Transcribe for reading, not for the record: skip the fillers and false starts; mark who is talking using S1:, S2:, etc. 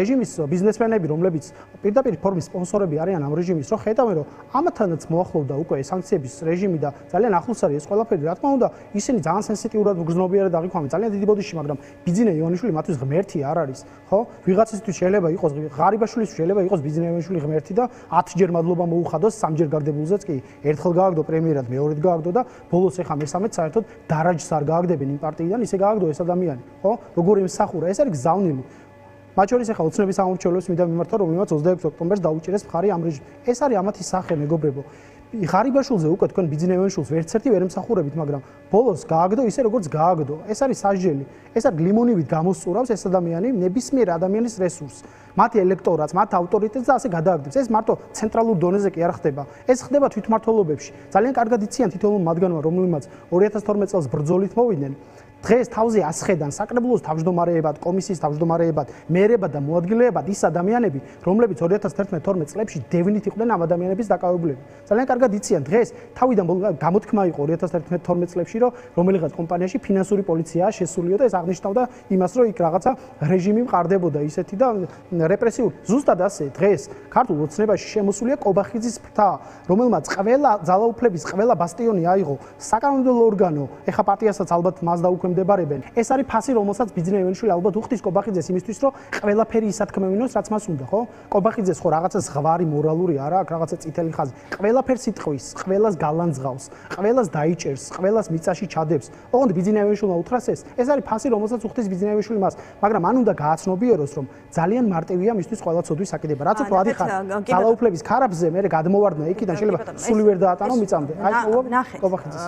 S1: რეჟიმის ბიზნესმენები, რომლებიც პირდაპირ ფორმის სპონსორები არიან ამ რეჟიმის, რომ ხედავენ, რომ ამათანაც მოახლოვდა უკვე სანქციების რეჟიმი და ძალიან ახლოს არის ეს ყველაფერი, რა თქმა უნდა, ისინი ძალიან სენსიტიურად გრძნობიერად აღიქვამენ, ძალიან დიდი ბოდიში, მაგრამ ბიძინა ივანიშვილი მათთვის ღმერთი არ არის, ხო? ვიღაცისთვის შეიძლება იყოს ღარიბაშვილისთვის შეიძლება იყოს ბიძინა ივანიშვილი ღმერთი და 10-ჯერ მადლობა მოუხადოს, 3-ჯერ გარდებულზეც კი ერთხელ გააგდო პრემიერად, მეორედ გააგდო და ბოლოს ეხა მესამეც საერთოდ დარაჯს არ გააგდებენ იმ პარტიიდან, ისე გააგდო ეს ადამიანი, ხო? როგორი მსახურა, ეს არის გზავნილი. მათ შორის ახლა ოცნების სამომრჩევლებს მინდა მიმართა, რომელმაც 26 ოქტომბერს დაუჭირეს მხარი ამ რეჟიმს. ეს არის ამათი სახე, მეგობრებო. ღარიბაშვილზე უკვე თქვენ ბიძინა ივანიშვილს ვერც ერთი ვერ ემსახურებით, მაგრამ ბოლოს გააგდო ისე როგორც გააგდო. ეს არის სასჯელი. ეს არის ლიმონივით გამოსწურავს ეს ადამიანი ნებისმიერ ადამიანის რესურსს. მათი ელექტორატს, მათ ავტორიტეტს და ასე გადააგდებს. ეს მარტო ცენტრალურ დონეზე კი არ ხდება. ეს ხდება თვითმმართველობებში. ძალიან კარგად იციან თითოეულ მათგანმა, რომლებმაც 2012 წელს ბრძოლით მოვიდნენ. დღეს თავზე ასხედან საკრებულოს თავმჯდომარეებად, კომისიის თავმჯდომარეებად, მერებად და მოადგილეებად ის ადამიანები, რომლებიც 2011-12 წლებში დევნით იყვნენ ამ ადამიანების დაკავებულები. ძალიან კარგად იციან დღეს თავიდან გამოთქმა იყო 2011-12 წლებში, რომ რომელიღაც კომპანიაში ფინანსური პოლიციაა შესულიო და ეს აღნიშნავდა იმას, რომ იქ რაღაცა რეჟიმი მყარდებოდა ისეთი და რეპრესიული. ზუსტად ასე დღეს ქართულ ოცნებაში შემოსულია კობახიძის ფრთა, რომელმაც ყველა ძალაუფლების ყველა ბასტიონი აიღო საკანონმდებლო ორგანო, ეხა პარტიასაც ალბათ მას დაუქვემდებარებენ. ეს არის ფასი, რომელსაც ბიძინა ივანიშვილი ალბათ უხდის კობახიძეს იმისთვის, რომ ყველაფერი ისათქმევინოს, რაც მას უნდა, ხო? კობახიძეს ხო რაღაცა ზღვარი მორალური არა აქვს, რაღაცა წითელი ხაზი. ყველაფერს იტყვის, ყველას გალანძღავს, ყველას დაიჭერს, ყველას მიწაში ჩადებს. ოღონდ ბიძინა ივანიშვილმა უთხრას ეს. ეს არის ფასი, რომელსაც უხდის ბიძინა ივანიშვილი მას, მაგრამ მან უნდა გააცნობიეროს, რომ ძალიან მარტივია მისთვის ყველა ცოდვის საკიდება. რაც უფრო ადიხარ ძალაუფლების ქარაფზე მე გადმოვარდნა იქიდან შეიძლება სული ვერ დაატანო მიწამდე. აი, კობახიძეს